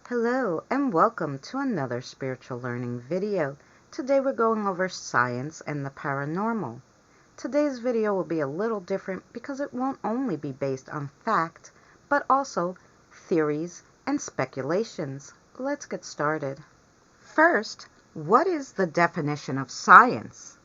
Hello and welcome to another spiritual learning video. Today we're going over science and the paranormal. Today's video will be a little different because it won't only be based on fact, but also theories and speculations. Let's get started. First, what is the definition of science?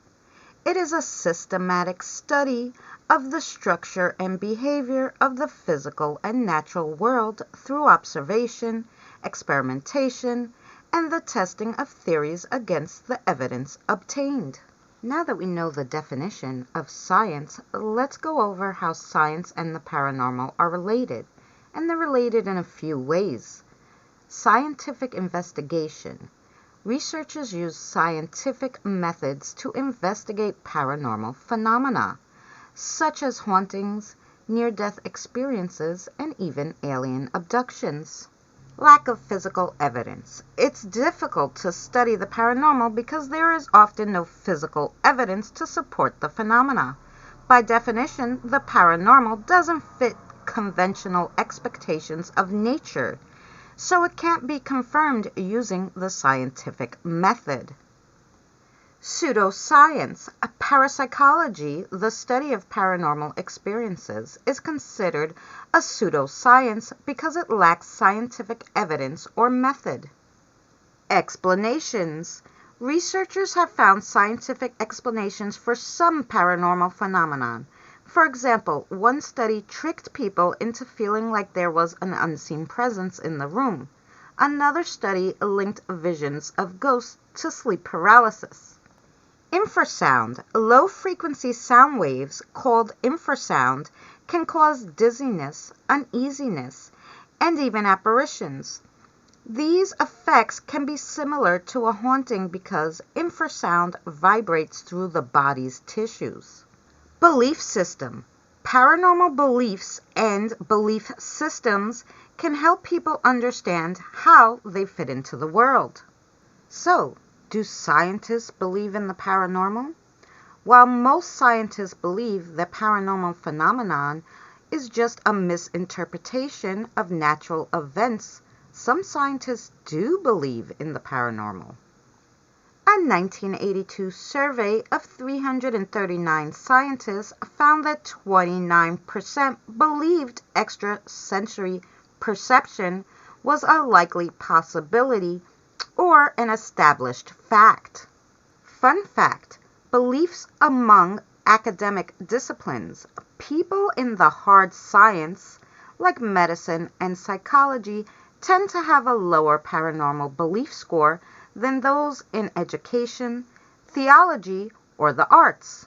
It is a systematic study of the structure and behavior of the physical and natural world through observation, experimentation, and the testing of theories against the evidence obtained. Now that we know the definition of science, let's go over how science and the paranormal are related, and they're related in a few ways. Scientific investigation. Researchers use scientific methods to investigate paranormal phenomena, such as hauntings, near-death experiences, and even alien abductions. Lack of physical evidence. It's difficult to study the paranormal because there is often no physical evidence to support the phenomena. By definition, the paranormal doesn't fit conventional expectations of nature, so it can't be confirmed using the scientific method. Pseudoscience. Parapsychology, the study of paranormal experiences, is considered a pseudoscience because it lacks scientific evidence or method. Explanations. Researchers have found scientific explanations for some paranormal phenomenon. For example, one study tricked people into feeling like there was an unseen presence in the room. Another study linked visions of ghosts to sleep paralysis. Infrasound. Low-frequency sound waves, called infrasound, can cause dizziness, uneasiness, and even apparitions. These effects can be similar to a haunting because infrasound vibrates through the body's tissues. Belief system. Paranormal beliefs and belief systems can help people understand how they fit into the world. So, do scientists believe in the paranormal? While most scientists believe that paranormal phenomenon is just a misinterpretation of natural events, some scientists do believe in the paranormal. A 1982 survey of 339 scientists found that 29% believed extrasensory perception was a likely possibility or an established fact. Fun fact, beliefs among academic disciplines. People in the hard science, like medicine and psychology, tend to have a lower paranormal belief score than those in education, theology, or the arts.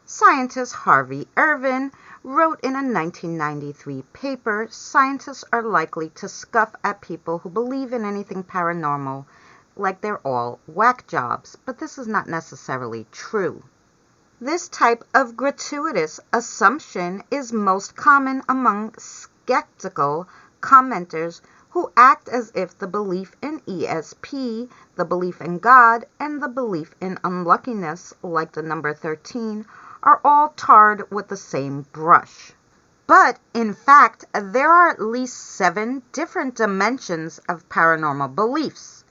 Scientist Harvey Irvin wrote in a 1993 paper, scientists are likely to scoff at people who believe in anything paranormal like they're all whack jobs, but this is not necessarily true. This type of gratuitous assumption is most common among skeptical commenters who act as if the belief in ESP, the belief in God, and the belief in unluckiness, like the number 13, are all tarred with the same brush. But, in fact, there are at least 7 different dimensions of paranormal beliefs.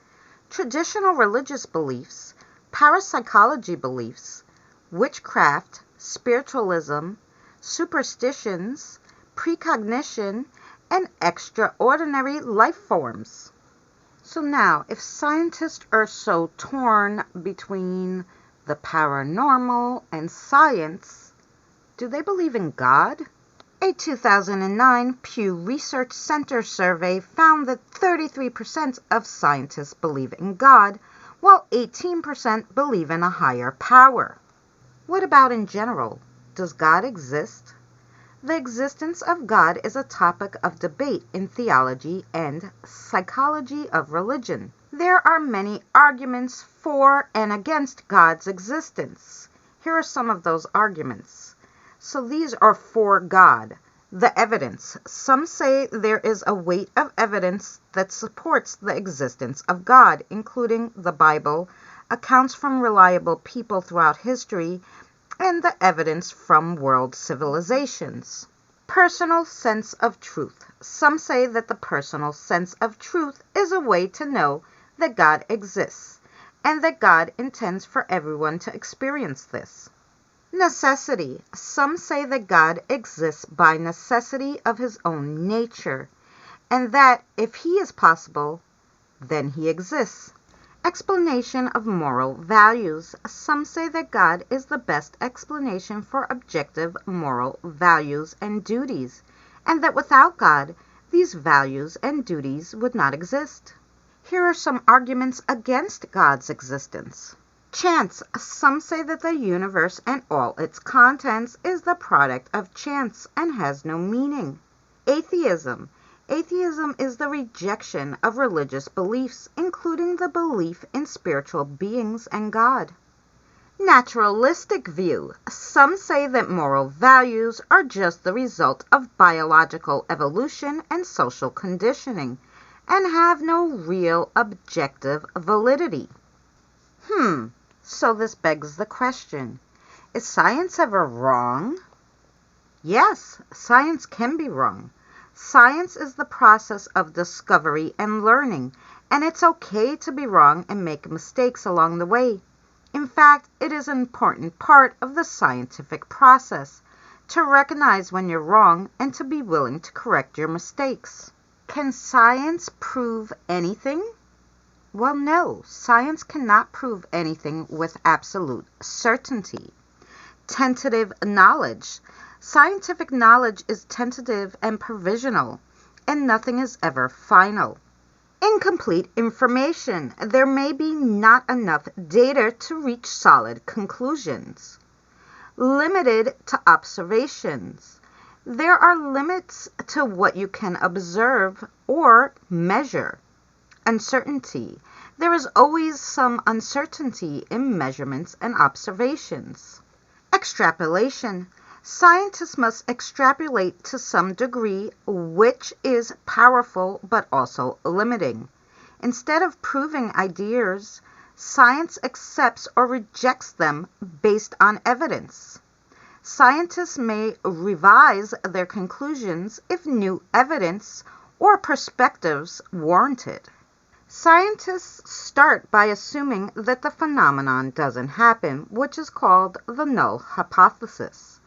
Traditional religious beliefs, parapsychology beliefs, witchcraft, spiritualism, superstitions, precognition, and extraordinary life forms. So now, if scientists are so torn between the paranormal and science, do they believe in God? A 2009 Pew Research Center survey found that 33% of scientists believe in God, while 18% believe in a higher power. What about in general? Does God exist? The existence of God is a topic of debate in theology and psychology of religion. There are many arguments for and against God's existence. Here are some of those arguments. So these are for God. The evidence. Some say there is a weight of evidence that supports the existence of God, including the Bible, accounts from reliable people throughout history, and the evidence from world civilizations. Personal sense of truth. Some say that the personal sense of truth is a way to know that God exists and that God intends for everyone to experience this. Necessity. Some say that God exists by necessity of his own nature, and that if he is possible, then he exists. Explanation of moral values. Some say that God is the best explanation for objective moral values and duties, and that without God, these values and duties would not exist. Here are some arguments against God's existence. Chance. Some say that the universe and all its contents is the product of chance and has no meaning. Atheism. Atheism is the rejection of religious beliefs, including the belief in spiritual beings and God. Naturalistic view. Some say that moral values are just the result of biological evolution and social conditioning, and have no real objective validity. So this begs the question, is science ever wrong? Yes, science can be wrong. Science is the process of discovery and learning, and it's okay to be wrong and make mistakes along the way. In fact, it is an important part of the scientific process to recognize when you're wrong and to be willing to correct your mistakes. Can science prove anything? Well, no, science cannot prove anything with absolute certainty. Tentative knowledge. Scientific knowledge is tentative and provisional, and nothing is ever final. Incomplete information. There may be not enough data to reach solid conclusions. Limited to observations. There are limits to what you can observe or measure. Uncertainty. There is always some uncertainty in measurements and observations. Extrapolation. Scientists must extrapolate to some degree, which is powerful but also limiting. Instead of proving ideas, science accepts or rejects them based on evidence. Scientists may revise their conclusions if new evidence or perspectives warrant it. Scientists start by assuming that the phenomenon doesn't happen, which is called the null hypothesis.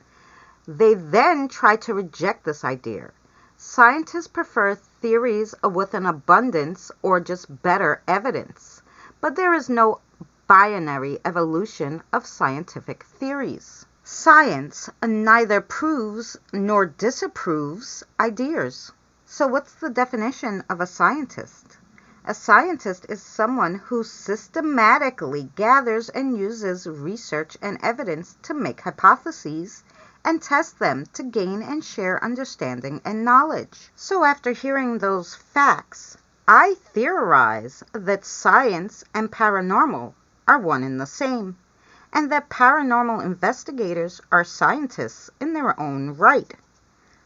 They then try to reject this idea. Scientists prefer theories with an abundance or just better evidence, but there is no binary evolution of scientific theories. Science neither proves nor disapproves ideas. So what's the definition of a scientist? A scientist is someone who systematically gathers and uses research and evidence to make hypotheses and test them to gain and share understanding and knowledge. So after hearing those facts, I theorize that science and paranormal are one and the same, and that paranormal investigators are scientists in their own right.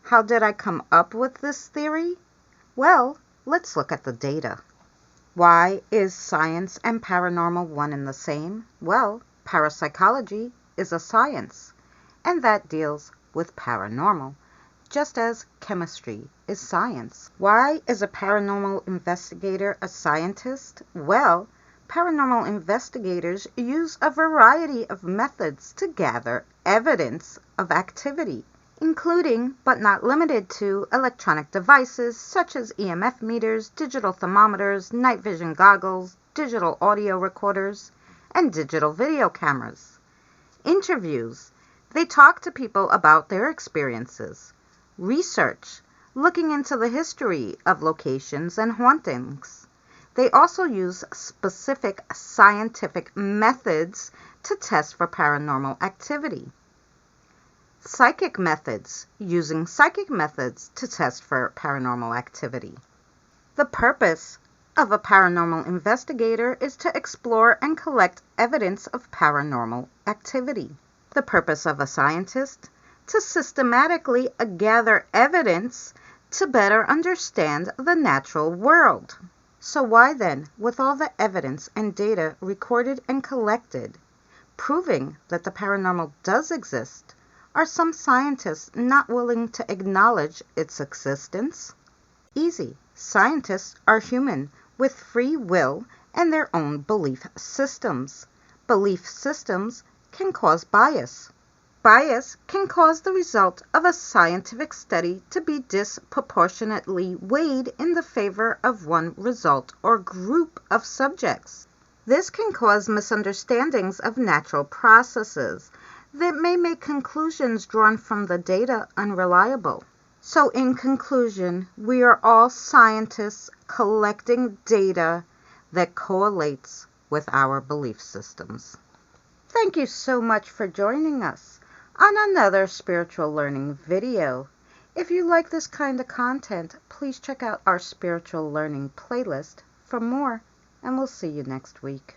How did I come up with this theory? Well, let's look at the data. Why is science and paranormal one and the same? Well, parapsychology is a science, and that deals with paranormal, just as chemistry is science. Why is a paranormal investigator a scientist? Well, paranormal investigators use a variety of methods to gather evidence of activity, including but not limited to electronic devices such as EMF meters, digital thermometers, night vision goggles, digital audio recorders, and digital video cameras. Interviews. They talk to people about their experiences. Research, looking into the history of locations and hauntings. They also use specific scientific methods to test for paranormal activity. Psychic methods, using psychic methods to test for paranormal activity. The purpose of a paranormal investigator is to explore and collect evidence of paranormal activity. The purpose of a scientist, to systematically gather evidence to better understand the natural world. So why then, with all the evidence and data recorded and collected, proving that the paranormal does exist, Are some scientists not willing to acknowledge its existence? Easy. Scientists are human with free will and their own belief systems. Belief systems can cause bias. Bias can cause the result of a scientific study to be disproportionately weighed in the favor of one result or group of subjects. This can cause misunderstandings of natural processes that may make conclusions drawn from the data unreliable. So in conclusion, we are all scientists collecting data that correlates with our belief systems. Thank you so much for joining us on another spiritual learning video. If you like this kind of content, please check out our spiritual learning playlist for more, and we'll see you next week.